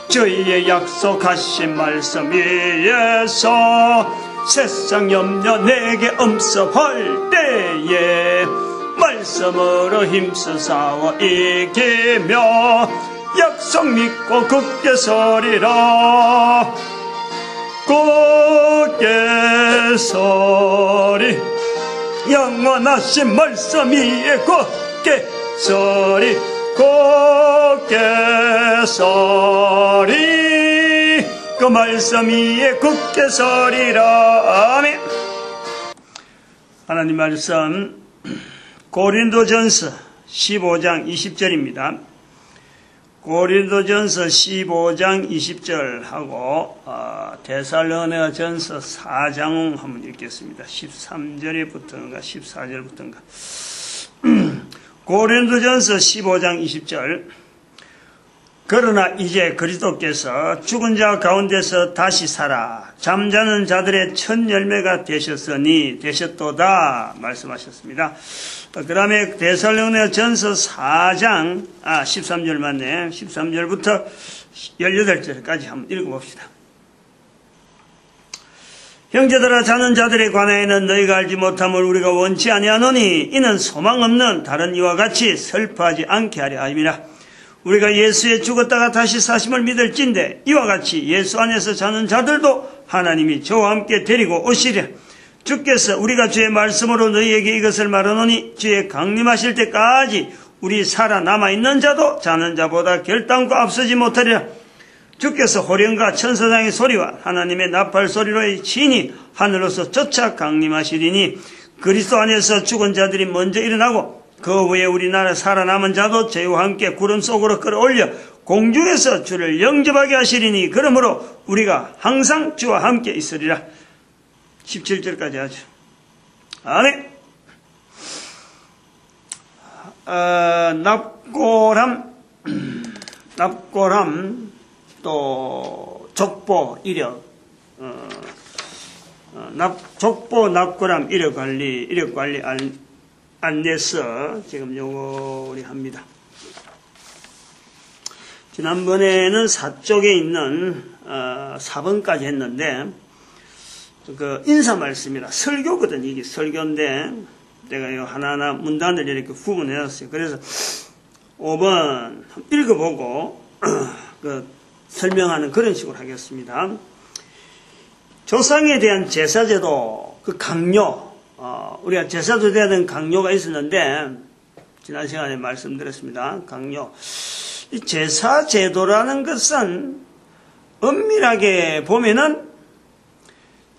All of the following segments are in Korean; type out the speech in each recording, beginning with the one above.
저희의 약속하신 말씀 위에서 세상 염려 내게 엄습할 때에 말씀으로 힘써 싸워 이기며 약속 믿고 굳게 서리라. 굳게 서리 영원하신 말씀 위에 굳게 서리 굳게 서리 그 말씀 위에 굳게 서리라. 아멘. 하나님 말씀 고린도전서 15장 20절입니다. 고린도전서 15장 20절하고 데살로니가전서 4장 한번 읽겠습니다. 13절부터인가 14절부터인가. 고린도전서 15장 20절. 그러나 이제 그리스도께서 죽은 자 가운데서 다시 살아 잠자는 자들의 첫 열매가 되셨도다 말씀하셨습니다. 그 다음에 데살로니가전서 4장 13절 맞네. 13절부터 18절까지 한번 읽어봅시다. 형제들아, 자는 자들에 관하여는 너희가 알지 못함을 우리가 원치 아니하노니 이는 소망 없는 다른 이와 같이 슬퍼하지 않게 하려 함이라. 우리가 예수의 죽었다가 다시 사심을 믿을진대 이와 같이 예수 안에서 자는 자들도 하나님이 저와 함께 데리고 오시랴. 주께서 우리가 주의 말씀으로 너희에게 이것을 말하노니 주의 강림하실 때까지 우리 살아남아있는 자도 자는 자보다 결단코 앞서지 못하리라. 주께서 호령과 천사장의 소리와 하나님의 나팔 소리로 친히 하늘로서 쫓아 강림하시리니 그리스도 안에서 죽은 자들이 먼저 일어나고 그 후에 우리나라 살아남은 자도 저희와 함께 구름 속으로 끌어올려 공중에서 주를 영접하게 하시리니 그러므로 우리가 항상 주와 함께 있으리라. 17절까지 하죠. 아멘. 납고람 또 족보 이력 족보 납고람 이력 관리 안내서 지금 요거 우리 합니다. 지난번에는 4쪽에 있는 4번까지 했는데 그 인사 말씀이라 설교거든. 이게 설교인데 내가 요 하나하나 문단을 이렇게 구분해놨어요. 그래서 5번 읽어보고 그 설명하는 그런 식으로 하겠습니다. 조상에 대한 제사제도 그 강요, 우리가 제사제도에 대한 강요가 있었는데 지난 시간에 말씀드렸습니다. 강요. 이 제사제도라는 것은 엄밀하게 보면은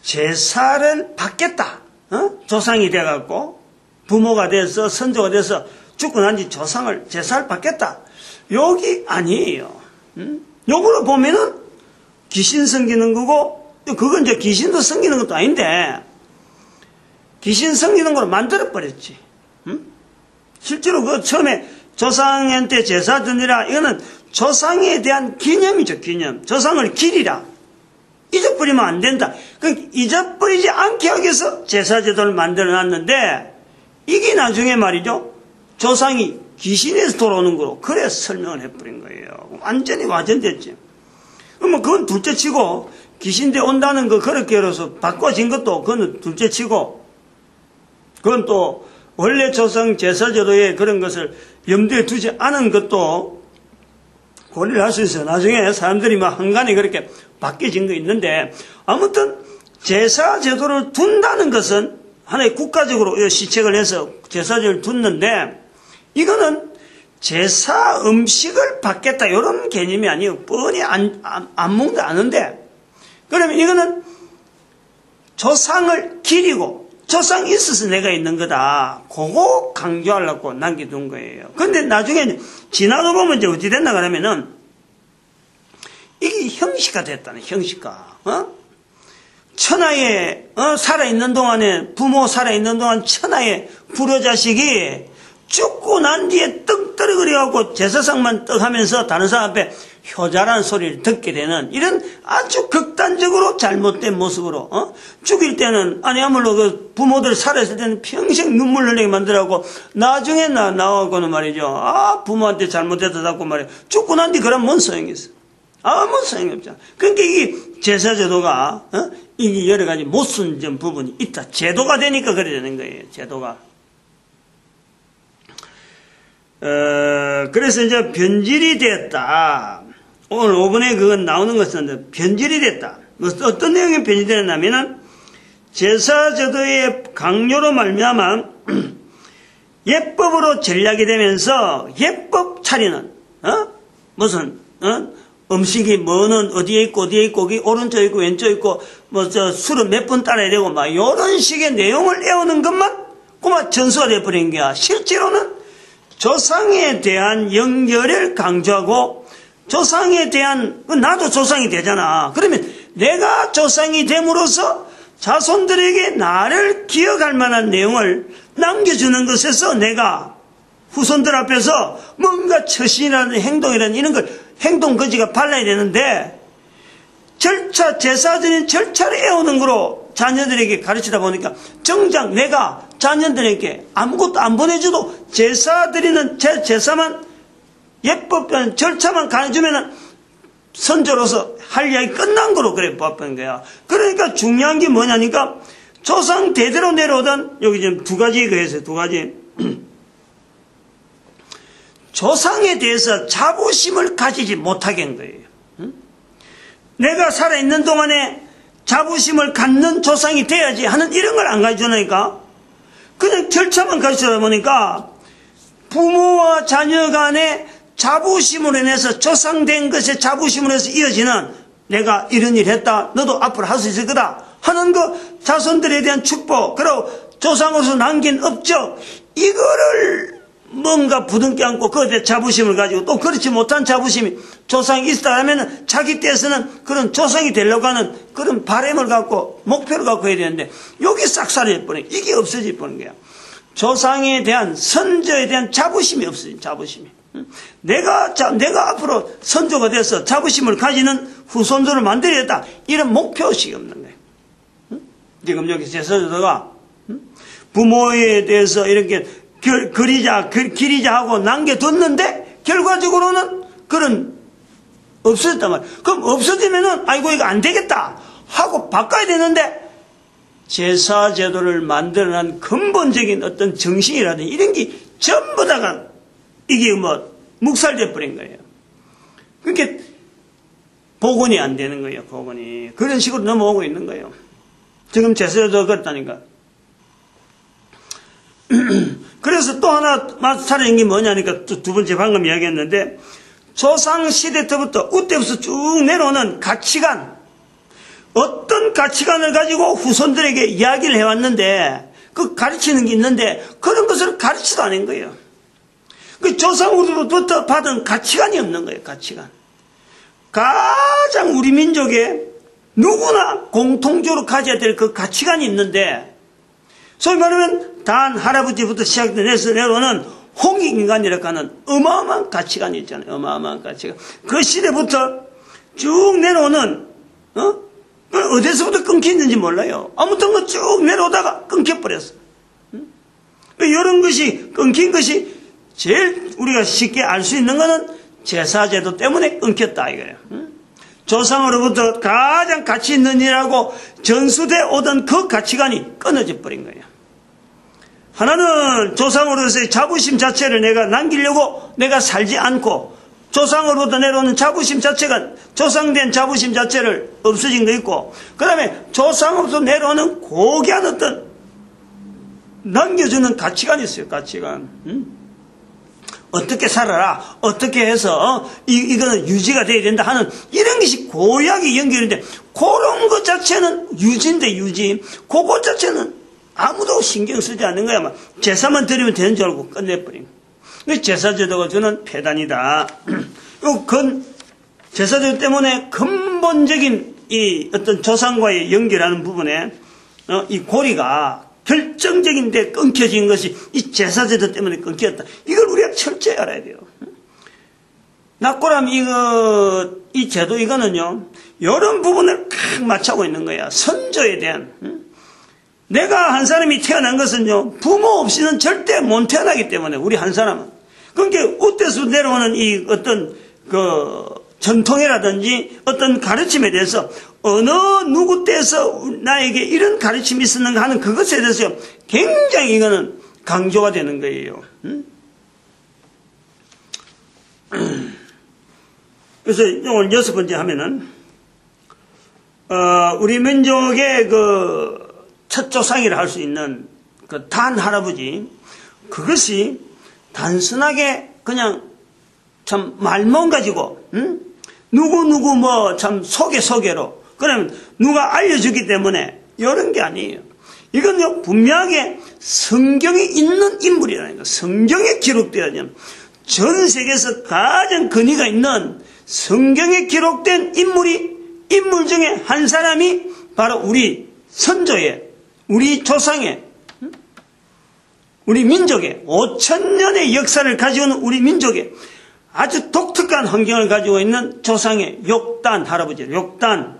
제사를 받겠다. 조상이 돼갖고 부모가 돼서 선조가 돼서 죽고 난 뒤 제사를 받겠다. 여기 아니에요. 요거로 보면은 귀신 섬기는 거고, 그건 이제 귀신도 섬기는 것도 아닌데 귀신 섬기는 거로 만들어버렸지. 실제로 그 처음에 조상한테 제사 드니라, 이거는 조상에 대한 기념이죠. 기념. 조상을 기리라. 잊어버리면 안 된다. 그러니까 잊어버리지 않게 하기 위해서 제사제도를 만들어놨는데 이게 나중에 말이죠. 조상이 귀신에서 돌아오는 거로 그래 설명을 해버린 거예요. 완전히 와전됐지. 그러면 그건 둘째치고 귀신대 온다는 거 그렇게 해서 바꿔진 것도 그건 둘째치고, 그건 또 원래 조상 제사제도에 그런 것을 염두에 두지 않은 것도 고려를 할 수 있어요. 나중에 사람들이 막 한간에 그렇게 바뀌어진 거 있는데, 아무튼 제사제도를 둔다는 것은 하나의 국가적으로 시책을 해서 제사제를 뒀는데, 이거는 제사 음식을 받겠다 이런 개념이 아니에요. 뻔히 안 먹도 아는데, 그러면 이거는 조상을 기리고 조상이 있어서 내가 있는 거다. 그거 강조하려고 남겨둔 거예요. 근데 나중에 지나가 보면 이제 어찌 됐나 그러면은 이게 형식화 됐다는, 형식화. 천하에 살아있는 동안에, 부모 살아있는 동안 천하에 불효자식이 죽고 난 뒤에 떡 떨어뜨려갖고 제사상만 떡 하면서 다른 사람 앞에 효자라는 소리를 듣게 되는 이런 아주 극단적으로 잘못된 모습으로, 죽일 때는 아니야말로 그 부모들 살아있을 때는 평생 눈물 흘리게 만들라고, 나중에 나와갖고는 말이죠. 부모한테 잘못했다고 말이야. 죽고 난 뒤 그럼 뭔 소용이 있어. 아무 소용이 없잖아. 그러니까 이게 제사제도가, 이게 여러 가지 못 쓴 부분이 있다. 제도가 되니까 그래 되는 거예요, 제도가. 그래서 이제 변질이 됐다. 오늘 5번에 그건 나오는 것은 변질이 됐다. 어떤 내용이 변질되냐면은 제사제도의 강요로 말미암아 예법으로 전략이 되면서 예법 차리는 무슨 음식이 뭐는 어디에 있고 거기 오른쪽에 있고 왼쪽에 있고 술은 몇 번 따라야 되고 막 이런 식의 내용을 외우는 것만 그만 전수가 되어버린 거야. 실제로는 조상에 대한 연결을 강조하고 조상에 대한 나도 조상이 되잖아. 그러면 내가 조상이 됨으로써 자손들에게 나를 기억할 만한 내용을 남겨주는 것에서 내가 후손들 앞에서 뭔가 처신이라는 행동이라는 이런 걸 행동 거지가 발라야 되는데 제사드린 절차를 애우는 거로 자녀들에게 가르치다 보니까 정작 내가 자녀들에게 아무것도 안 보내줘도 제사드리는 제사만 예법 절차만 가르쳐주면은 선조로서 할 이야기 끝난 거로 그래 봤던 거야. 그러니까 중요한 게 뭐냐니까 조상 대대로 내려오던 여기 지금 두 가지에 의해서 두 가지 조상에 대해서 자부심을 가지지 못하게 한 거예요. 내가 살아있는 동안에 자부심을 갖는 조상이 돼야지 하는 이런 걸 안 가르쳐주니까 그냥 절차만 가르쳐다 보니까 부모와 자녀 간의 자부심으로 인해서 조상된 것의 자부심으로 해서 이어지는 내가 이런 일 했다 너도 앞으로 할 수 있을 거다 하는 그 자손들에 대한 축복 그리고 조상으로서 남긴 업적 이거를 뭔가 부둥켜 안고 그에 대해 자부심을 가지고 또 그렇지 못한 자부심이 조상이 있다 하면 자기 때에서는 그런 조상이 되려고 하는 그런 바람을 갖고 목표를 갖고 해야 되는데 여기 싹 사라져버려. 이게 없어질 뻔한 거야. 조상에 대한 선조에 대한 자부심이 없어진 자부심이. 내가 앞으로 선조가 돼서 자부심을 가지는 후손들을 만들어야겠다. 이런 목표의식이 없는 거예요. 지금 여기 제사제도가 부모에 대해서 이렇게 기리자 하고 남겨뒀는데 결과적으로는 그런 없어졌단 말이야. 그럼 없어지면은 아이고 이거 안 되겠다 하고 바꿔야 되는데 제사제도를 만들어낸 근본적인 어떤 정신이라든지 이런 게 전부 다가 이게 묵살돼 버린 거예요. 그렇게 복원이 안 되는 거예요. 복원이 그런 식으로 넘어오고 있는 거예요. 지금 제사제도가 그렇다니까. 그래서 또 하나 살아있는 게 뭐냐니까 두 번째 방금 이야기했는데 조상시대 때부터 그때부터 쭉 내려오는 가치관 어떤 가치관을 가지고 후손들에게 이야기를 해왔는데 그 가르치는 게 있는데 그런 것을 가르치도 않은 거예요. 그 조상으로부터 받은 가치관이 없는 거예요. 가치관. 가장 우리 민족에 누구나 공통적으로 가져야 될 그 가치관이 있는데 소위 말하면 단 할아버지부터 시작돼서 내려오는 홍익인간이라고 하는 어마어마한 가치관이 있잖아요. 어마어마한 가치관. 그 시대부터 쭉 내려오는 어디서부터 끊기는지 몰라요. 아무튼 쭉 내려오다가 끊겨버렸어. 이런 것이 끊긴 것이 제일 우리가 쉽게 알 수 있는 것은 제사제도 때문에 끊겼다 이거예요. 조상으로부터 가장 가치 있는 일하고 전수돼 오던 그 가치관이 끊어져 버린 거예요. 하나는 조상으로서의 자부심 자체를 내가 남기려고 내가 살지 않고 조상으로부터 내려오는 자부심 자체가 조상된 자부심 자체를 없어진 거 있고 그 다음에 조상으로부터 내려오는 고귀한 어떤 남겨주는 가치관이 있어요. 가치관. 어떻게 살아라 어떻게 해서 이거는 유지가 돼야 된다 하는 이런 것이 고약이 연결인데 그런 것 자체는 유지인데 유지 그것 자체는 아무도 신경 쓰지 않는 거야. 막 제사만 드리면 되는 줄 알고 끝내버린 거야. 제사제도가 주는 폐단이다. 제사제도 때문에 근본적인 이 어떤 조상과의 연결하는 부분에 이 고리가 결정적인 데 끊겨진 것이 이 제사제도 때문에 끊겼다. 이걸 우리가 철저히 알아야 돼요. 낙고람 이 제도 이거는요 이런 부분을 딱 맞추고 있는 거야. 선조에 대한 내가 한 사람이 태어난 것은요 부모 없이는 절대 못 태어나기 때문에 우리 한 사람은 그러니까 어때서 내려오는 이 어떤 전통이라든지 어떤 가르침에 대해서 어느 누구 때에서 나에게 이런 가르침이 있었는가 하는 그것에 대해서 굉장히 이거는 강조가 되는 거예요. 그래서 오늘 6번째 하면은 우리 민족의 그 첫 조상이라 할 수 있는 그 단 할아버지, 그것이 단순하게 그냥 참 말만 가지고 누구 뭐 참 소개로 그러면 누가 알려주기 때문에 이런 게 아니에요. 이건요 분명하게 성경에 있는 인물이라는 거, 성경에 기록되어진 전 세계에서 가장 권위가 있는 성경에 기록된 인물 중에 한 사람이 바로 우리 선조의, 우리 조상의, 우리 민족의 5,000년의 역사를 가지고 있는 우리 민족의 아주 독특한 환경을 가지고 있는 조상의 욕단 할아버지예요. 욕단.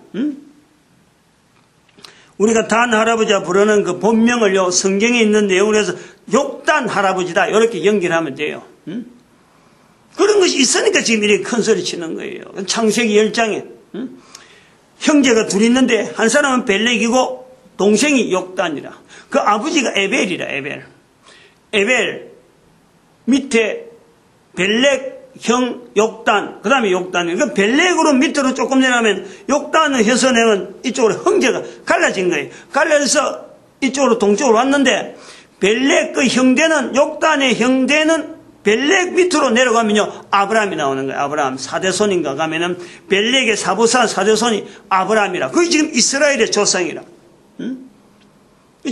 우리가 단 할아버지가 부르는 그 본명을요 성경에 있는 내용을 해서 욕단 할아버지다 이렇게 연결하면 돼요. 그런 것이 있으니까 지금 이렇게 큰 소리 치는 거예요. 창세기 10장에 형제가 둘이 있는데 한 사람은 벨렉이고 동생이 욕단이라. 그 아버지가 에벨이라. 에벨 밑에 벨렉 형 욕단, 그 다음에 욕단이. 그 벨렉으로 밑으로 조금 내려가면 욕단을 해서 내면 이쪽으로 형제가 갈라진 거예요. 갈라져서 이쪽으로 동쪽으로 왔는데 벨렉 그 형제는, 욕단의 형제는 벨렉 밑으로 내려가면요 아브라함이 나오는 거예요. 아브라함 4대손인가 가면은 벨렉의 사부산 4대손이 아브라함이라. 그게 지금 이스라엘의 조상이라.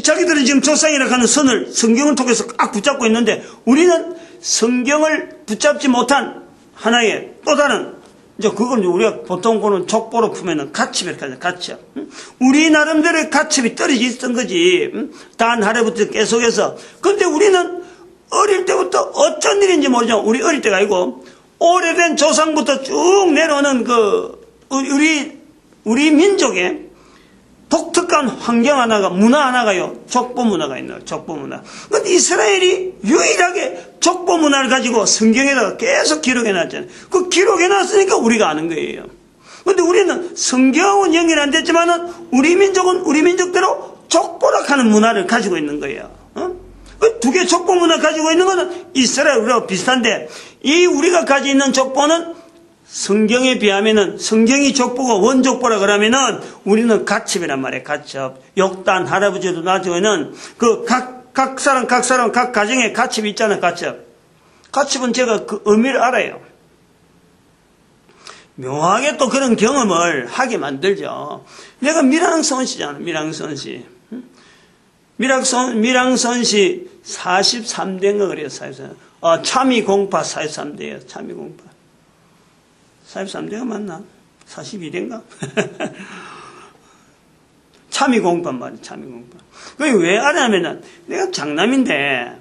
자기들은 지금 조상이라 하는 선을 성경을 통해서 꽉 붙잡고 있는데 우리는 성경을 붙잡지 못한 하나의 또 다른, 이제 그걸 우리가 보통 보는 족보로 풀면은 가첩 이렇게 하죠. 가첩. 우리 나름대로의 가첩이 떨어져 있었던 거지. 단 하루부터 계속해서. 근데 우리는 어릴 때부터 어쩐 일인지 모르죠. 우리 어릴 때가 아니고 오래된 조상부터 쭉 내려오는 그 우리 민족의 독특한 환경 하나가, 문화 하나가요, 족보 문화가 있나요? 족보 문화. 근데 이스라엘이 유일하게 족보 문화를 가지고 성경에다가 계속 기록해놨잖아요. 그 기록해놨으니까 우리가 아는 거예요. 근데 우리는 성경은 연결 안 됐지만은 우리 민족은 우리 민족대로 족보라 하는 문화를 가지고 있는 거예요. 그 두 개 족보 문화 가지고 있는 거는 이스라엘 우리하고 비슷한데, 이 우리가 가지고 있는 족보는 성경에 비하면은, 성경이 족보고 원족보라 그러면은 우리는 가첩이란 말이에요. 가첩. 욕단 할아버지도 가지고 있는 그 각 사람 각 가정에 가첩이 있잖아요. 가첩. 가첩은 제가 그 의미를 알아요. 묘하게 또 그런 경험을 하게 만들죠. 내가 밀항선씨잖아. 밀항선씨. 밀항선씨 43대인가 그래요. 43대. 참이공파 43대예요. 참이공파. 43대가 맞나? 42대인가? 참이공파 말이야, 참이공파. 그게 왜 알아냐면은, 내가 장남인데,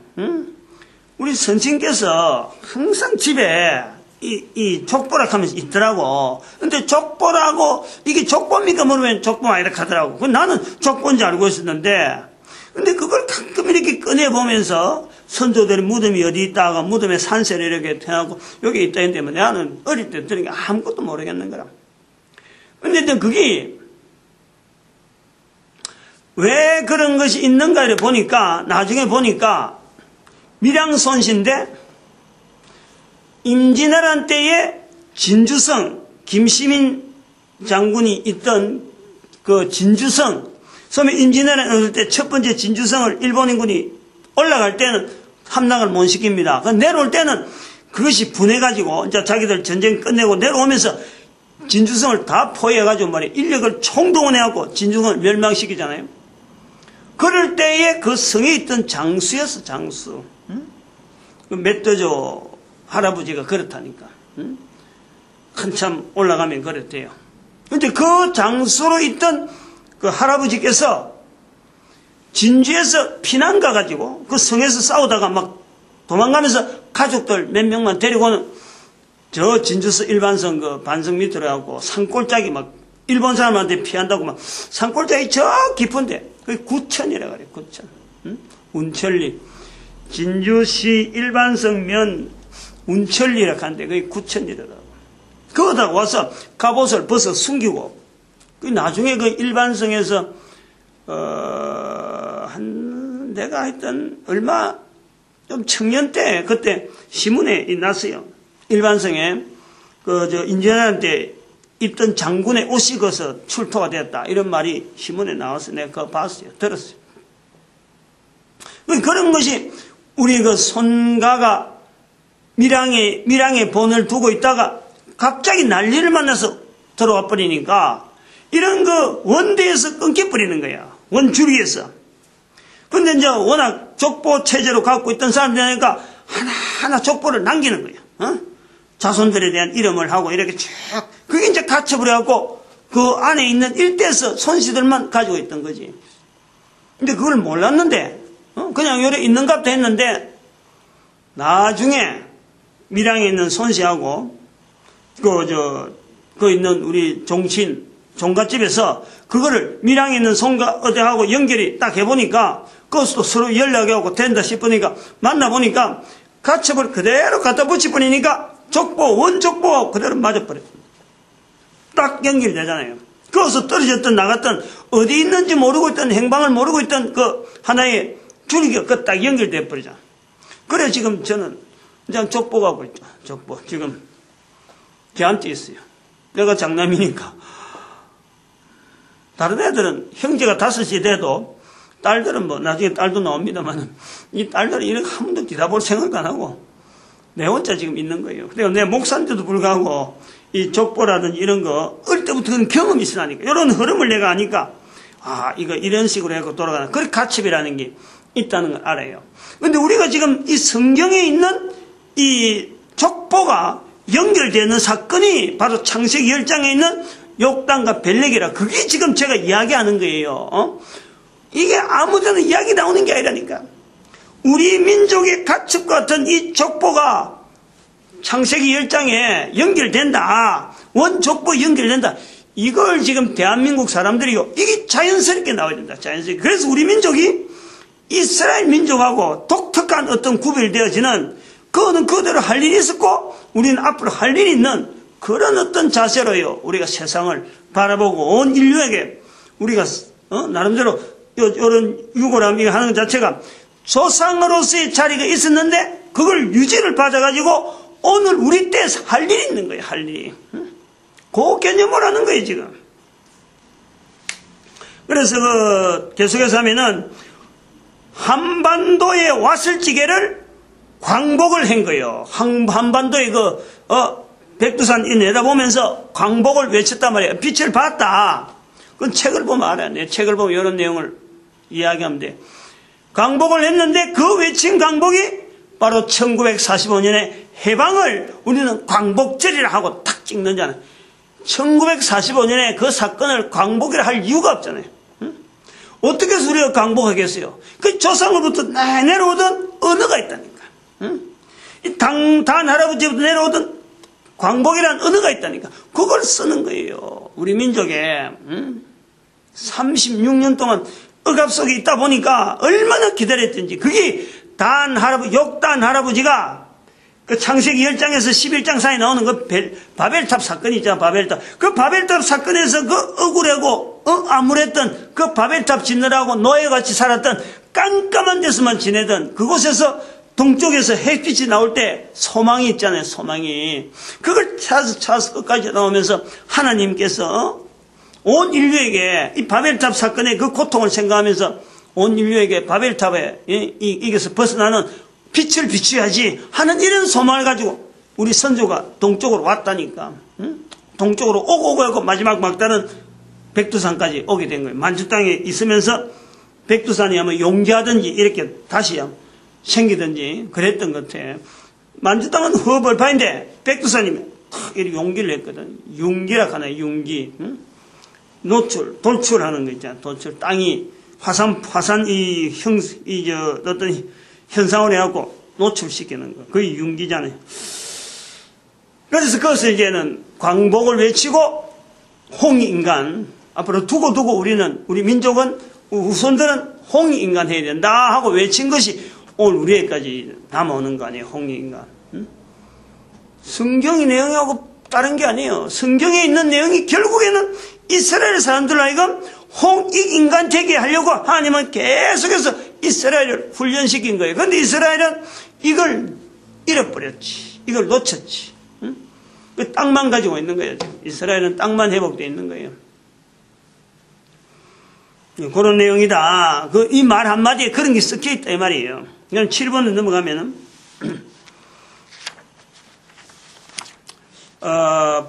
우리 선생님께서 항상 집에 이 족보라 하면서 있더라고. 근데 족보라고, 이게 족보입니까? 물으면 족보가 이렇게 하더라고. 나는 족보인 줄 알고 있었는데, 근데 그걸 가끔 이렇게 꺼내보면서 선조들의 무덤이 어디 있다가 무덤에 산세를 이렇게 해하고 여기 있다 했는데 나는 어릴 때 들으니까 아무것도 모르겠는 거라. 근데 그게 왜 그런 것이 있는가를 보니까, 나중에 보니까 밀양손씨인데 임진왜란 때에 진주성, 김시민 장군이 있던 그 진주성, 처음에 임진왜란 얻을 때 첫 번째 진주성을 일본인군이 올라갈 때는 함락을 못 시킵니다. 그 내려올 때는 그것이 분해가지고 이제 자기들 전쟁 끝내고 내려오면서 진주성을 다 포위해가지고 말이에요. 인력을 총동원해갖고 진주성을 멸망시키잖아요. 그럴 때에 그 성에 있던 장수였어, 장수. 그 멧돼조 할아버지가 그렇다니까. 한참 올라가면 그랬대요. 근데 그 장수로 있던 그 할아버지께서 진주에서 피난 가가지고 그 성에서 싸우다가 막 도망가면서 가족들 몇 명만 데리고는 저 진주서 일반성 그 반성 밑으로 하고 산골짜기 막 일본 사람한테 피한다고 막 산골짜기 저 깊은데 그게 구천이라 그래. 구천. 운천리. 진주시 일반성면 운천리라 하는데 그게 구천이더라고. 거기다 와서 갑옷을 벗어 숨기고, 나중에 그 일반성에서, 내가 하여튼, 좀 청년 때, 그때 신문에 났어요. 일반성에, 인제한테 입던 장군의 옷이 거서 출토가 되었다. 이런 말이 신문에 나와서 내가 그거 봤어요. 들었어요. 그런 것이 우리 그 손가가 밀양에 본을 두고 있다가 갑자기 난리를 만나서 들어와 버리니까 이런 그 원대에서 끊겨버리는 거야. 원줄기에서. 근데 이제 워낙 족보 체제로 갖고 있던 사람들이니까 하나하나 족보를 남기는 거야. 자손들에 대한 이름을 하고 이렇게 쭉. 그게 이제 갇혀버려갖고 그 안에 있는 일대에서 손씨들만 가지고 있던 거지. 근데 그걸 몰랐는데, 그냥 요래 있는갑도 했는데, 나중에 밀양에 있는 손씨하고, 그 있는 우리 종갓집에서 그거를 밀양에 있는 손가 어디하고 연결이 딱 해보니까, 그것도 서로 연락하고 된다 싶으니까, 만나보니까, 갇혀버려, 그대로 갖다 붙여버리니까, 원족보 그대로 맞아버려. 딱 연결되잖아요. 거기서 떨어졌던 나갔던 어디 있는지 모르고 있던 행방을 모르고 있던 그 하나의 줄기가 그 딱 연결돼 버리잖아. 그래 지금 저는 그냥 족보가 하고 있죠. 족보 지금 걔한테 있어요. 내가 장남이니까. 다른 애들은 형제가 5이 돼도 딸들은 뭐 나중에 딸도 나옵니다만 이 딸들은 이렇게 한 번도 뒤다볼 생각 안 하고 내 혼자 지금 있는 거예요. 그리고 내 목사인데도 불구하고 이 족보라든지 이런 거 어릴 때부터 그런 경험이 있으니까 이런 흐름을 내가 아니까 이거 이런 식으로 해서 돌아가는 그런 가첩이라는 게 있다는 걸 알아요. 그런데 우리가 지금 이 성경에 있는 이 족보가 연결되는 사건이 바로 창세기 10장에 있는 욕단과 벨렉이라 그게 지금 제가 이야기하는 거예요. 이게 아무데나 이야기 나오는 게 아니라니까. 우리 민족의 가첩 같은 이 족보가 창세기 10장에 연결된다. 원족보 연결된다. 이걸 지금 대한민국 사람들이요. 이게 자연스럽게 나와야 된다. 자연스럽게. 그래서 우리 민족이 이스라엘 민족하고 독특한 어떤 구별되어지는 그거는 그대로 할 일이 있었고 우리는 앞으로 할 일이 있는 그런 어떤 자세로요. 우리가 세상을 바라보고 온 인류에게 우리가 나름대로 이런 유고람 이거 하는 것 자체가 조상으로서의 자리가 있었는데 그걸 유지를 받아가지고 오늘 우리 때에서 할 일이 있는 거예요. 할 일이. 그 개념을 하는 거예요 지금. 그래서 계속해서 하면은 한반도에 왔을 지게를 광복을 한 거예요. 한반도에 백두산 내다보면서 광복을 외쳤단 말이에요. 빛을 봤다. 그건 책을 보면 알아요. 내 책을 보면 이런 내용을 이야기하면 돼. 광복을 했는데 그 외친 광복이 바로 1945년에 해방을 우리는 광복절이라 하고 탁 찍는잖아요. 1945년에 그 사건을 광복이라 할 이유가 없잖아요. 어떻게 해서 우리가 광복하겠어요? 그 조상으로부터 내려오던 언어가 있다니까. 이 단 할아버지부터 내려오던 광복이라는 언어가 있다니까. 그걸 쓰는 거예요. 우리 민족에 36년 동안 억압 속에 있다 보니까 얼마나 기다렸던지. 그게 욕단 할아버지가 그 창세기 10장에서 11장 사이에 나오는 그 바벨탑 사건이 있잖아. 바벨탑. 그 바벨탑 사건에서 그 억울하고 암울했던 그 바벨탑 짓느라고 노예같이 살았던 깜깜한 데서만 지내던 그곳에서 동쪽에서 햇빛이 나올 때 소망이 있잖아요. 소망이. 그걸 찾아서 끝까지 나오면서 하나님께서 온 인류에게 이 바벨탑 사건의 그 고통을 생각하면서 온 인류에게 바벨탑에 이게서 벗어나는 빛을 비춰야지 하는 이런 소망을 가지고 우리 선조가 동쪽으로 왔다니까. 동쪽으로 오고 마지막 막다른 백두산까지 오게 된 거예요. 만주 땅에 있으면서 백두산이 아마 용기하든지 이렇게 다시 생기든지 그랬던 것 같아. 만주 땅은 허벌파인데 백두산이면 이렇게 용기를 했거든. 융기라 하나요. 융기. 돌출하는 거 있잖아. 돌출. 땅이 화산 어떤 현상을 해갖고 노출시키는 거. 그게 융기잖아요. 그래서 그것을 이제는 광복을 외치고 홍익인간 앞으로 두고 우리 민족은 후손들은 홍익인간 해야 된다 하고 외친 것이 오늘 우리에게까지 남아오는 거 아니에요. 홍익인간. 성경의 내용하고 다른 게 아니에요. 성경에 있는 내용이 결국에는 이스라엘 사람들 하여금 홍익인간 되게 하려고 하나님은 계속해서 이스라엘을 훈련시킨 거예요. 그런데 이스라엘은 이걸 잃어버렸지. 이걸 놓쳤지. 응? 그 땅만 가지고 있는 거예요. 이스라엘은 땅만 회복되어 있는 거예요. 그런 내용이다. 이 말 한마디에 그런 게 섞여 있다 이 말이에요. 그냥 7번을 넘어가면은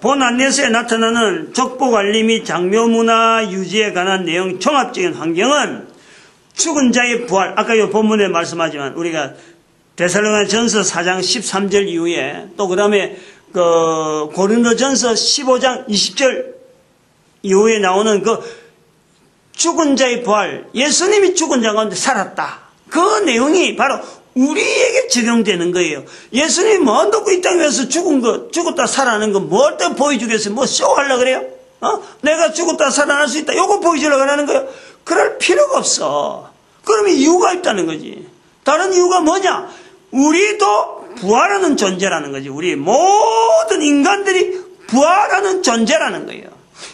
본 안내서에 나타나는 족보관리 및 장묘문화 유지에 관한 내용 종합적인 환경은 죽은 자의 부활, 아까 이 본문에 말씀하지만 우리가 데살로니가전서 4장 13절 이후에 또 그 다음에 고린도전서 15장 20절 이후에 나오는 죽은 자의 부활, 예수님이 죽은 자 가운데 살았다. 그 내용이 바로 우리에게 적용되는 거예요. 예수님이 뭐 놓고 이 땅에 와서 죽었다 살아나는 거 뭘 또 보여주겠어요? 뭐 쇼하려고 그래요? 내가 죽었다 살아날 수 있다. 요거 보여주려고 하는 거예요. 그럴 필요가 없어. 그러면 이유가 있다는 거지. 다른 이유가 뭐냐? 우리도 부활하는 존재라는 거지. 우리 모든 인간들이 부활하는 존재라는 거예요.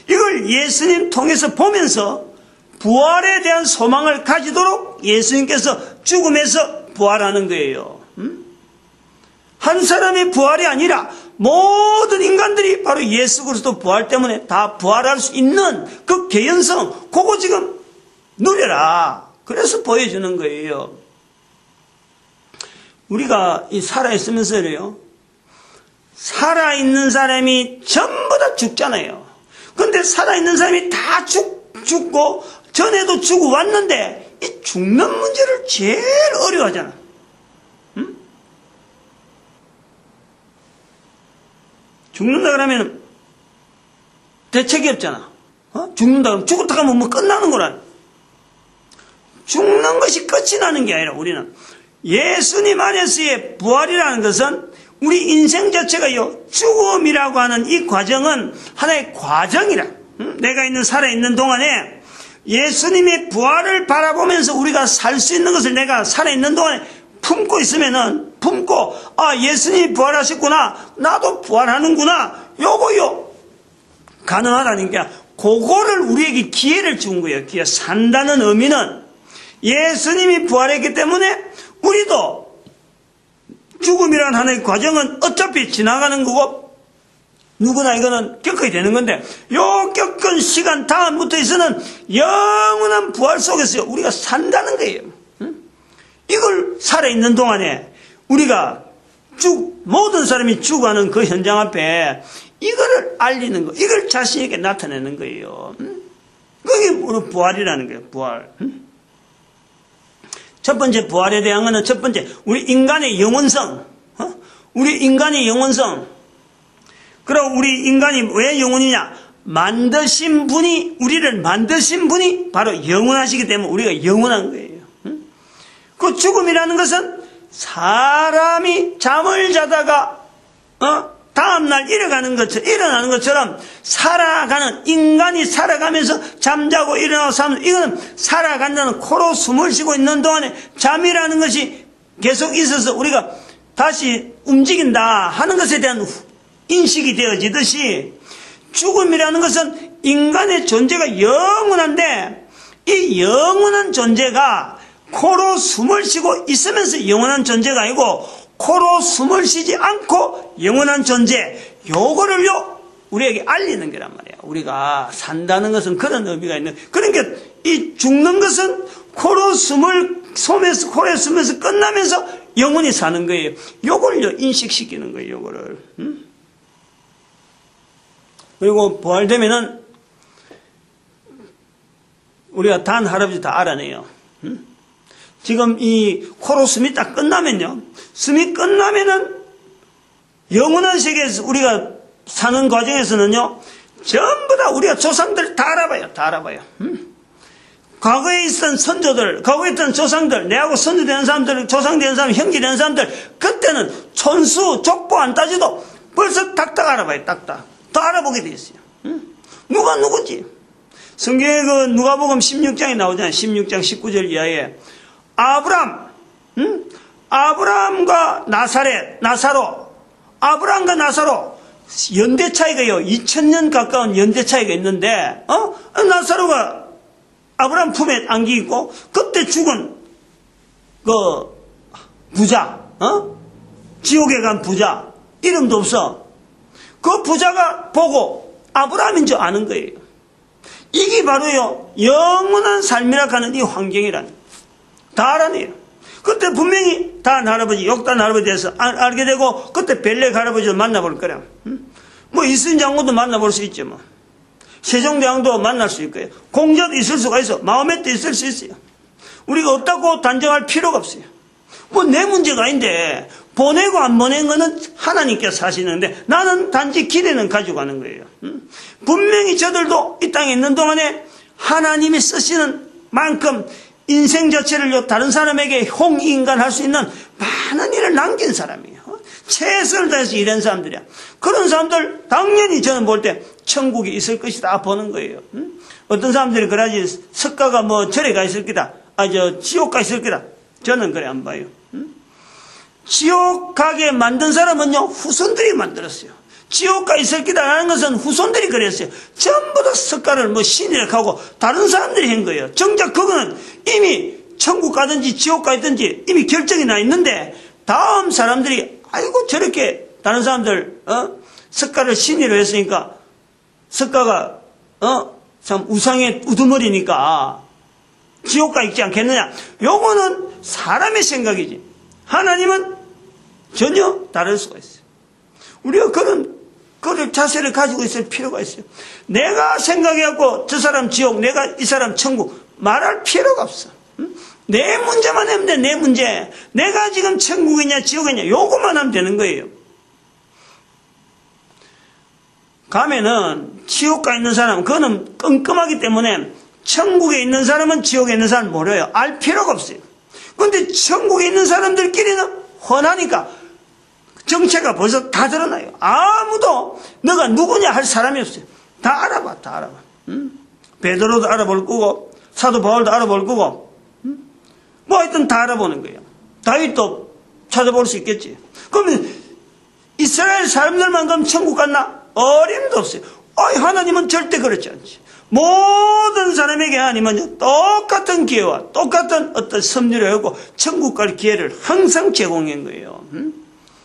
이걸 예수님 통해서 보면서 부활에 대한 소망을 가지도록 예수님께서 죽음에서 부활하는 거예요. 한 사람의 부활이 아니라 모든 인간들이 바로 예수 그리스도 부활 때문에 다 부활할 수 있는 그 개연성, 그거 지금 누려라. 그래서 보여주는 거예요. 우리가 살아있으면서요, 살아있는 사람이 전부 다 죽잖아요. 근데 살아있는 사람이 다 죽고 전에도 죽어 왔는데 이 죽는 문제를 제일 어려워하잖아. 응? 죽는다 그러면 대책이 없잖아. 죽는다 그러면 죽었다 가면 뭐 끝나는 거라. 죽는 것이 끝이 나는 게 아니라 우리는 예수님 안에서의 부활이라는 것은 우리 인생 자체가요, 죽음이라고 하는 이 과정은 하나의 과정이라. 내가 살아있는 동안에 예수님의 부활을 바라보면서 우리가 살 수 있는 것을 내가 살아있는 동안에 품고 있으면은, 예수님이 부활하셨구나. 나도 부활하는구나. 요거요. 가능하다는 게, 그거를 우리에게 기회를 준 거예요. 산다는 의미는 예수님이 부활했기 때문에 우리도 죽음이라는 하나의 과정은 어차피 지나가는 거고, 누구나 이거는 겪어야 되는 건데, 요 겪은 시간 다음부터 있어는 영원한 부활 속에서 우리가 산다는 거예요. 이걸 살아있는 동안에 우리가 모든 사람이 죽어가는 그 현장 앞에 이거를 알리는 거, 이걸 자신에게 나타내는 거예요. 그게 우리 부활이라는 거예요, 부활. 첫 번째 부활에 대한 거는 첫 번째, 우리 인간의 영원성. 우리 인간의 영원성. 그럼 우리 인간이 왜 영원이냐? 우리를 만드신 분이 바로 영원하시기 때문에 우리가 영원한 거예요. 그 죽음이라는 것은 사람이 잠을 자다가, 다음날 일어나는 것처럼 살아가는, 인간이 살아가면서 잠자고 일어나고 사는, 이거는 살아간다는, 코로 숨을 쉬고 있는 동안에 잠이라는 것이 계속 있어서 우리가 다시 움직인다 하는 것에 대한 인식이 되어지듯이, 죽음이라는 것은 인간의 존재가 영원한데, 이 영원한 존재가 코로 숨을 쉬고 있으면서 영원한 존재가 아니고, 코로 숨을 쉬지 않고 영원한 존재, 요거를요 우리에게 알리는 거란 말이에요. 우리가 산다는 것은 그런 의미가 있는. 그러니까 이 죽는 것은 코로 숨으면서 끝나면서 영원히 사는 거예요. 요걸요 인식시키는 거예요. 요거를. 그리고 부활되면은 우리가 단 할아버지 다 알아내요. 지금 이 코로 숨이 딱 끝나면요, 숨이 끝나면은 영원한 세계에서 우리가 사는 과정에서는요, 전부 다 우리가 조상들 다 알아봐요. 과거에 있던 선조들, 과거에 있던 조상들, 내하고 선조되는 사람들, 조상되는 사람, 형제되는 사람들, 그때는 촌수, 족보 안 따지도 벌써 딱딱 알아봐요. 딱딱. 다 알아보게 돼 있어요. 누가 누구지? 성경에 누가복음 16장에 나오잖아요. 16장 19절 이하에 아브람과 나사로, 아브람과 나사로 연대 차이가요, 2000년 가까운 연대 차이가 있는데, 나사로가 아브라함 품에 안기 있고, 그때 죽은, 부자, 지옥에 간 부자, 이름도 없어. 그 부자가 보고 아브라함인 줄 아는 거예요. 이게 바로요, 영원한 삶이라 하는 이 환경이란, 다 알아내요. 그때 분명히 단 할아버지, 욕단 할아버지에 대해서 알게 되고, 그때 벨렉 할아버지를 만나볼 거라. 뭐, 이순신 장군도 만나볼 수 있죠, 뭐. 세종대왕도 만날 수 있고요. 공자도 있을 수가 있어. 마호메도 있을 수 있어요. 우리가 없다고 단정할 필요가 없어요. 뭐, 내 문제가 아닌데, 보내고 안 보낸 거는 하나님께서 하시는데, 나는 단지 기대는 가지고 가는 거예요. 분명히 저들도 이 땅에 있는 동안에 하나님이 쓰시는 만큼 인생 자체를 다른 사람에게 홍인간할 수 있는 많은 일을 남긴 사람이에요. 최선을 다해서 일한 사람들이야. 그런 사람들 당연히 저는 볼 때 천국이 있을 것이다 보는 거예요. 어떤 사람들이 그러지, 석가가 뭐 절에 가 있을 거다, 지옥 가 있을 거다. 저는 그래 안 봐요. 지옥 가게 만든 사람은요, 후손들이 만들었어요. 지옥 가 있을 거다라는 것은 후손들이 그랬어요. 전부 다 석가를 뭐 신이라고 하고 다른 사람들이 한 거예요. 정작 그거는 이미 천국 가든지 지옥 가든지 이미 결정이 나 있는데, 다음 사람들이 아이고 저렇게 다른 사람들 석가를 신이로 했으니까 석가가 참 우상의 우두머리니까 지옥 가 있지 않겠느냐. 요거는 사람의 생각이지, 하나님은 전혀 다를 수가 있어요. 우리가 그런 자세를 가지고 있을 필요가 있어요. 내가 생각해갖고 저 사람 지옥, 내가 이 사람 천국 말할 필요가 없어. 내 문제만 하면 돼. 내 문제. 내가 지금 천국이냐 지옥이냐 요것만 하면 되는 거예요. 가면은 지옥 가 있는 사람, 그거는 끔끔하기 때문에 천국에 있는 사람은 지옥에 있는 사람 모르요. 알 필요가 없어요. 그런데 천국에 있는 사람들끼리는 훤하니까 정체가 벌써 다 드러나요. 아무도 너가 누구냐 할 사람이 없어요. 다 알아봐, 다 알아봐. 베드로도 알아볼 거고, 사도 바울도 알아볼 거고, 뭐 하여튼 다 알아보는 거예요. 다윗도 찾아볼 수 있겠지. 그러면 이스라엘 사람들만 그럼 천국 갔나? 어림도 없어요. 하나님은 절대 그렇지 않지. 모든 사람에게 하나님은 똑같은 기회와 똑같은 어떤 섭리를 하고 천국 갈 기회를 항상 제공한 거예요.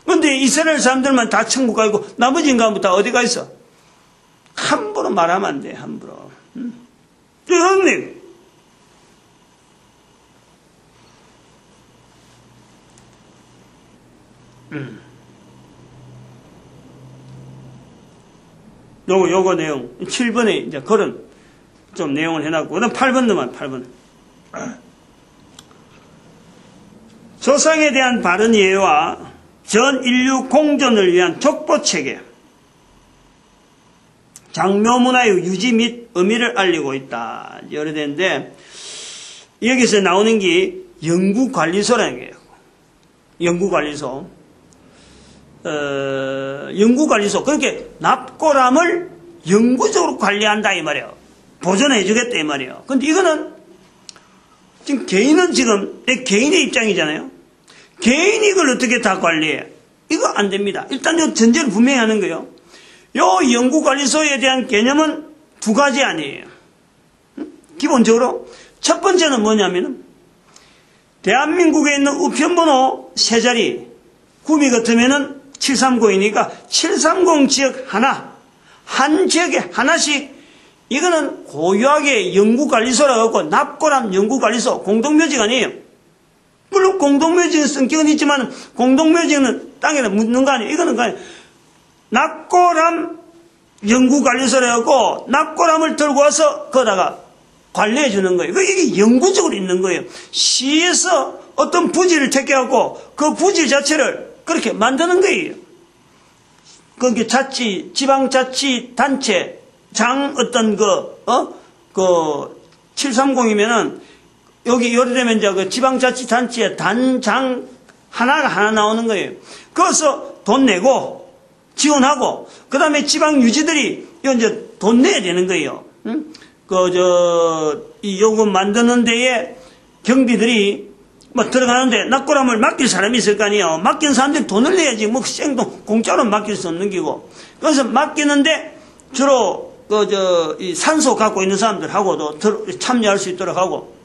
그런데 이스라엘 사람들만 다 천국 가고 나머지 인간은 다 어디 가 있어? 함부로 말하면 안 돼, 함부로. 형님, 요거 내용 7번에 이제 그런 좀 내용을 해놨고, 그다음 8번 넘어요. 8번. 조상에 대한 바른 이해와 전 인류 공존을 위한 족보체계, 장묘문화의 유지 및 의미를 알리고 있다. 이래 되는데, 여기서 나오는 게 연구관리소라는 거예요. 연구관리소. 연구관리소. 그렇게 납골함을 영구적으로 관리한다 이 말이에요. 보존해 주겠다 이 말이에요. 근데 이거는 지금 개인은 지금 개인의 입장이잖아요. 개인이 이걸 어떻게 다 관리해? 이거 안 됩니다. 일단 요 전제를 분명히 하는 거예요. 요 연구관리소에 대한 개념은 두 가지 아니에요. 기본적으로 첫 번째는 뭐냐면은 대한민국에 있는 우편번호 세 자리, 구미 같으면은 730이니까 730 지역 하나, 한 지역에 하나씩, 이거는 고유하게 연구관리소라고 하고 납골함 연구관리소 공동묘지가 아니에요. 물론 공동묘지의 성격은 있지만 공동묘지는 땅에다 묻는 거 아니에요. 이거는 그냥 납골함 연구관리소라고 하고 납골함을 들고 와서 거기다가 관리해 주는 거예요. 이게 영구적으로 있는 거예요. 시에서 어떤 부지를 택해갖고 그 부지 자체를 그렇게 만드는 거예요. 그게 지방자치단체, 어떤 730이면은, 여기 요리되면 이제 그 지방자치단체의 단장 하나가 하나 나오는 거예요. 거기서 돈 내고, 지원하고, 그 다음에 지방 유지들이 이제 돈 내야 되는 거예요. 이 요금 만드는 데에 경비들이 뭐 들어가는데 낙고람을 맡길 사람이 있을 거 아니에요. 맡긴 사람들이 돈을 내야지 뭐 생돈 공짜로 맡길 수 없는 기고. 그래서 맡기는데 주로 이 산소 갖고 있는 사람들하고도 참여할 수 있도록 하고,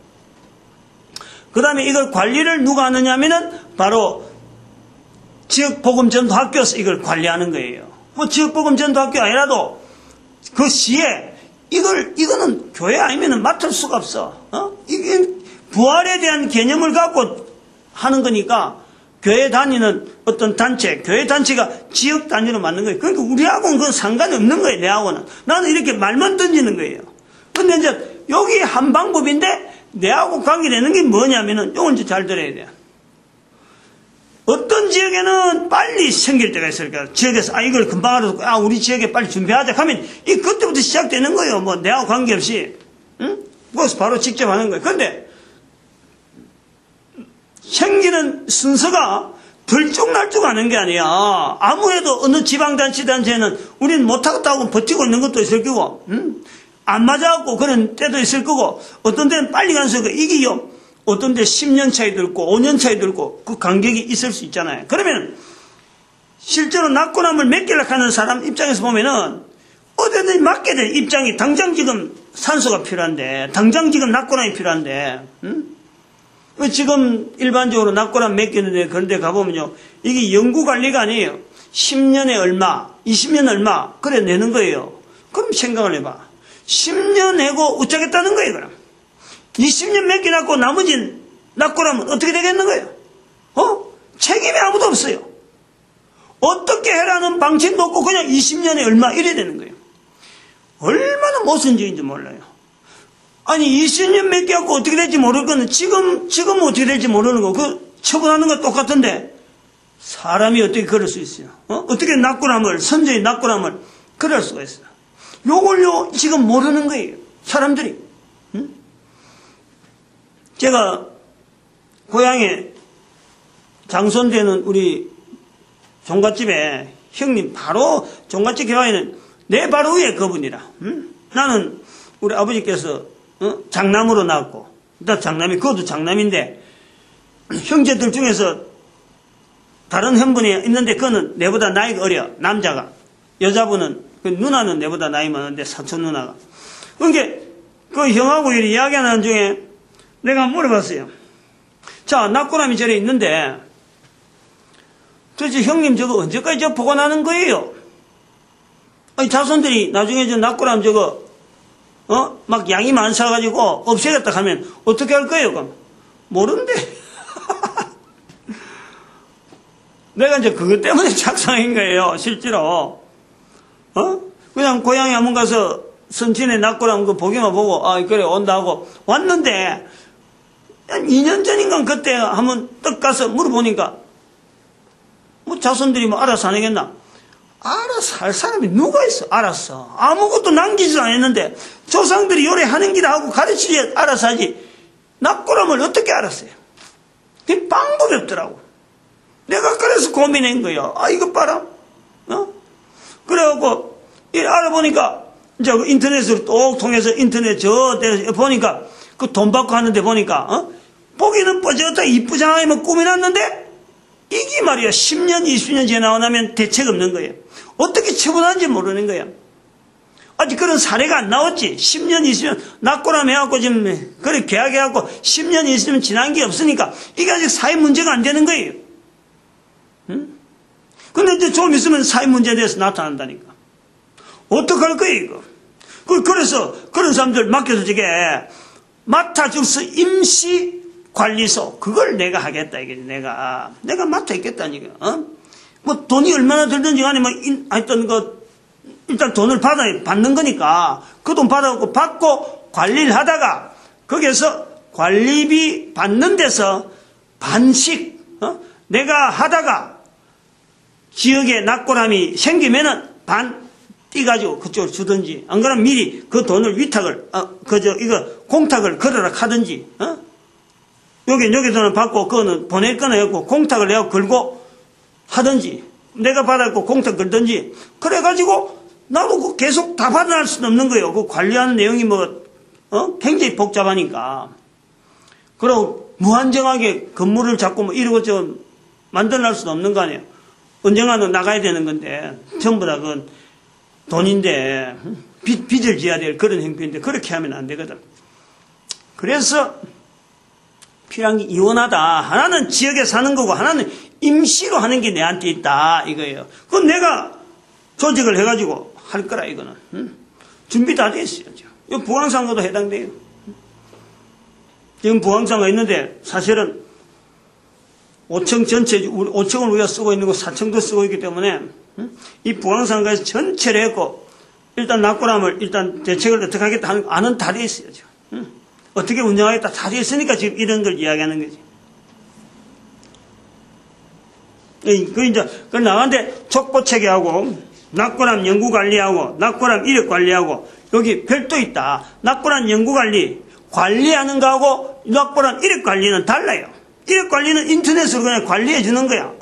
그 다음에 이걸 관리를 누가 하느냐면은 바로 지역복음전도학교에서 이걸 관리하는 거예요. 뭐 지역복음전도학교 아니라도 그 시에 이거는 교회 아니면은 맡을 수가 없어. 이게 부활에 대한 개념을 갖고 하는 거니까 교회 다니는 어떤 단체, 교회 단체가 지역 단위로 만든 거예요. 그러니까 우리하고는 그건 상관이 없는 거예요, 내하고는. 나는 이렇게 말만 던지는 거예요. 근데 이제 여기 한 방법인데 내하고 관계되는 게 뭐냐면은 이건 이제 잘 들어야 돼요. 어떤 지역에는 빨리 생길 때가 있을 거야. 지역에서, 이걸 금방 알아듣고, 우리 지역에 빨리 준비하자 하면, 그때부터 시작되는 거예요. 뭐, 내하고 관계없이. 응? 그래서 바로 직접 하는 거예요. 근데, 생기는 순서가 들쭉날쭉 하는 게 아니야. 아무래도 어느 지방단체단체는 우리는 못하겠다고 버티고 있는 것도 있을 거고, 안 맞아갖고 그런 때도 있을 거고, 어떤 데는 빨리 가서 이게요. 어떤 데 10년 차이도 있고 5년 차이도 있고 그 간격이 있을 수 있잖아요. 그러면 실제로 낙고람을 맡기려고 하는 사람 입장에서 보면은 어디든지 맡게 될 입장이 당장 지금 산소가 필요한데, 당장 지금 낙고람이 필요한데, 지금 일반적으로 낙고람 맡기는데 그런 데 가보면요, 이게 연구관리가 아니에요. 10년에 얼마, 20년 얼마 그래 내는 거예요. 그럼 생각을 해봐. 10년 내고 어쩌겠다는 거예요. 그럼 20년 맡겨놨고 나머지 낙고라면 어떻게 되겠는 거예요? 책임이 아무도 없어요. 어떻게 해라는 방침도 없고 그냥 20년에 얼마 이래 되는 거예요. 얼마나 모순적인지 몰라요. 아니 20년 맡겨갖고 어떻게 될지 모를 거는 지금 어떻게 될지 모르는 거, 그 처분하는 거 똑같은데 사람이 어떻게 그럴 수 있어요? 어떻게 낙고람을, 선조의 낙고람을 그럴 수가 있어요. 요걸요 지금 모르는 거예요, 사람들이. 제가 고향에 장손되는 우리 종갓집에 형님 바로 종갓집 교회는 내 바로 위에 그분이라. 나는 우리 아버지께서 장남으로 낳았고, 나 장남이, 그것도 장남인데 형제들 중에서 다른 형분이 있는데 그거는 내보다 나이가 어려, 남자가. 여자분은, 그 누나는 내보다 나이 많은데, 사촌 누나가. 그러니까 그 형하고 이렇게 이야기하는 중에 내가 물어봤어요. 자, 낙고람이 저래 있는데 도대체 형님 저거 언제까지 저 보관하는 거예요? 아니 자손들이 나중에 저 낙고람 저거 막 양이 많아가지고 없애겠다 하면 어떻게 할 거예요? 그럼 모른대. 내가 이제 그것 때문에 착상인 거예요, 실제로. 그냥 고향에 한번 가서 선친의 낙고람 그 보기만 보고 그래 온다 하고 왔는데, 한 2년 전인가 그때 한번 떡 가서 물어보니까 뭐 자손들이 뭐 알아서 안 하겠나? 알아서 할 사람이 누가 있어? 알았어. 아무것도 남기지도 않았는데 조상들이 요리하는 길 하고 가르치지 알아서 하지. 낙고람을 어떻게 알았어요? 그 방법이 없더라고. 내가 그래서 고민한 거야. 이거 봐라. 그래갖고 알아보니까 이제 인터넷으로 또 통해서 인터넷 저 데서 보니까 그 돈 받고 하는데 보니까 보기는 뻐졌다 이쁘장하게 뭐 꾸며놨는데 이게 말이야 10년 20년 지나고 나면 대책 없는 거예요. 어떻게 처분하는지 모르는 거야. 아직 그런 사례가 안 나왔지. 10년 20년 낙고람 해갖고 지금 그래 계약해갖고 10년 20년 지난 게 없으니까 이게 아직 사회 문제가 안 되는 거예요. 근데 이제 좀 있으면 사회 문제에 대해서 나타난다니까. 어떡할 거예요 이거. 그래서 그런 사람들 맡겨서 저게 맡아줄 수 임시관리소, 그걸 내가 하겠다, 이게. 내가 맡아 있겠다니까. 뭐 돈이 얼마나 들든지 간에 하여튼 일단 돈을 받는 거니까 그 돈 받고 관리를 하다가 거기에서 관리비 받는 데서 반씩, 내가 하다가 지역에 낙고람이 생기면은 반 띄가지고 그쪽으로 주든지, 안 그러면 미리 그 돈을 위탁을, 공탁을 걸어라 하든지, 여기 돈을 받고, 그거는 보낼 거나 해갖고, 공탁을 해갖고 걸고 하든지, 내가 받았고 공탁 걸든지, 그래가지고, 나도 계속 다 받아낼 수는 없는 거예요. 그 관리하는 내용이 굉장히 복잡하니까. 그리고 무한정하게 건물을 자꾸 뭐 이러고저러 만들어낼 수도 없는 거 아니에요. 언젠가는 나가야 되는 건데 전부 다 그건 돈인데 빚을 지어야 될 그런 행편인데 그렇게 하면 안 되거든. 그래서 필요한 게 이원하다. 하나는 지역에 사는 거고 하나는 임시로 하는 게 내한테 있다 이거예요. 그건 내가 조직을 해가지고 할 거라 이거는. 준비 다 돼 있어요. 이거 부항상가도 해당돼요. 지금 부항상가 있는데 사실은 5층 전체 5층을 우리가 쓰고 있는 거 4층도 쓰고 있기 때문에 이 부항상가에서 전체를 했고 일단 낙고람을 일단 대책을 어떻게 하겠다 하는 안은 다 돼 있어요. 어떻게 운영하겠다 다 돼 있으니까 지금 이런 걸 이야기하는 거지. 그 나가는데 촉보 체계하고 낙고람 연구 관리하고 낙고람 이력 관리하고 여기 별도 있다. 낙고람 연구 관리하는 거하고 낙고람 이력 관리는 달라요. 이력 관리는 인터넷으로 그냥 관리해 주는 거야.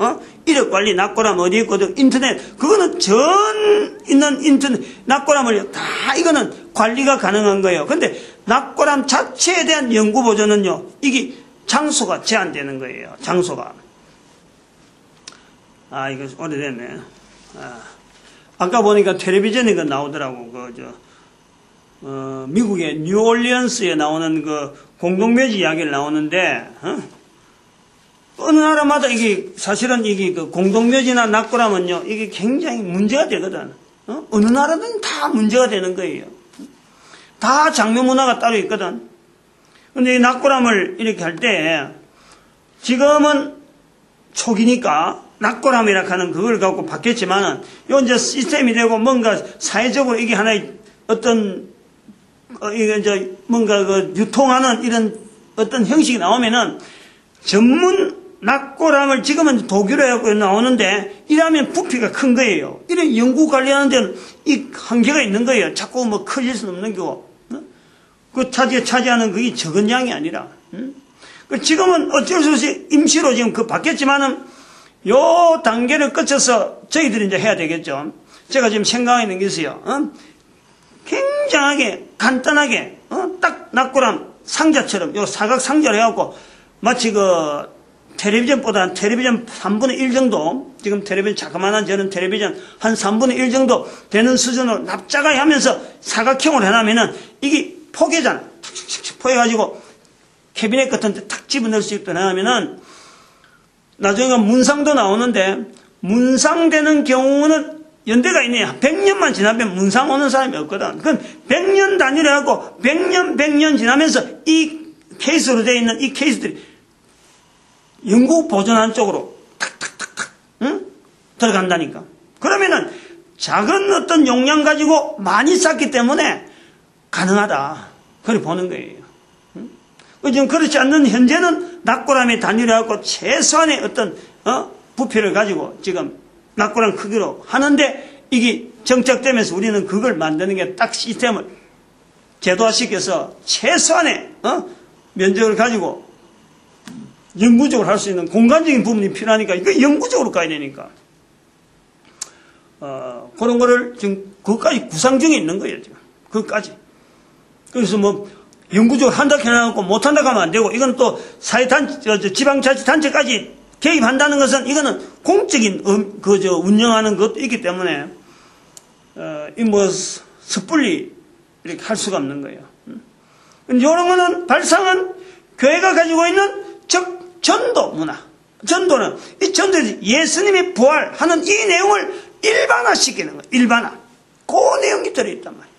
이력 관리 낙고람 어디 있거든 인터넷 그거는 전 있는 인터넷 낙고람을 다 이거는 관리가 가능한 거예요. 근데 낙고람 자체에 대한 연구 보조는요. 이게 장소가 제한되는 거예요. 장소가. 이거 오래됐네. 아까 보니까 텔레비전에 그 나오더라고. 미국의 뉴올리언스에 나오는 그 공동묘지 이야기를 나오는데, 어느 나라마다 이게, 사실은 이게 그 공동묘지나 낙고람은요, 이게 굉장히 문제가 되거든. 어느 나라든 다 문제가 되는 거예요. 다 장면 문화가 따로 있거든. 근데 이 낙고람을 이렇게 할 때, 지금은 초기니까, 낙고람이라 하는 그걸 갖고 바뀌었지만은, 요 이제 시스템이 되고 뭔가 사회적으로 이게 하나의 어떤, 이게 이제 뭔가 그 유통하는 이런 어떤 형식이 나오면은 전문 낙고람을 지금은 독일어 해갖고 나오는데 이러면 부피가 큰 거예요. 이런 연구 관리하는 데는 이 한계가 있는 거예요. 자꾸 뭐 커질 수는 없는 거고. 그 차지하는 그게 적은 양이 아니라. 지금은 어쩔 수 없이 임시로 지금 그 바뀌었지만은 요 단계를 거쳐서 저희들이 이제 해야 되겠죠. 제가 지금 생각하고 있는 게 있어요. 굉장하게 간단하게 딱 낙고람 상자처럼 요 사각 상자를 해갖고 마치 그 텔레비전보다 텔레비전 3분의 1 정도 지금 텔레비전 자그마한 저는 텔레비전 한 3분의 1 정도 되는 수준으로 납작하게 하면서 사각형으로 해놓으면은 이게 포개잖아. 탁탁탁 포개가지고 캐비넷 같은 데 탁 집어넣을 수 있도록 해놓으면은 나중에 문상도 나오는데 문상되는 경우는 연대가 있네요. 100년만 지나면 문상 오는 사람이 없거든. 그건 100년 단위로 해갖고 100년 지나면서 이 케이스로 되어 있는 이 케이스들이 연구 보존하는 쪽으로 탁탁탁탁 들어간다니까. 그러면은 작은 어떤 용량 가지고 많이 쌓기 때문에 가능하다. 그렇게 보는 거예요. 지금 그렇지 않는 현재는 낙고람의 단위로 해갖고 최소한의 어떤 부피를 가지고 지금 낙고람 크기로 하는데 이게 정착되면서 우리는 그걸 만드는 게 딱 시스템을 제도화시켜서 최소한의 면적을 가지고 영구적으로 할 수 있는 공간적인 부분이 필요하니까 이거 영구적으로 가야 되니까 그런 거를 지금 그것까지 구상 중에 있는 거예요. 지금 그것까지. 그래서 뭐 영구적으로 한다 해놔갖고 못한다 하면 안 되고 이건 또 지방자치단체까지 개입한다는 것은 이거는 공적인 운영하는 것도 있기 때문에 이 뭐 섣불리 이렇게 할 수가 없는 거예요. 이런 거는 발상은 교회가 가지고 있는 전도 문화. 전도는 이 전도에서 예수님이 부활하는 이 내용을 일반화시키는 거예요. 일반화. 그 내용이 들어있단 말이에요.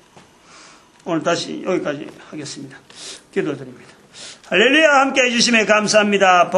오늘 다시 여기까지 하겠습니다. 기도드립니다. 할렐루야 함께 해주심에 감사합니다.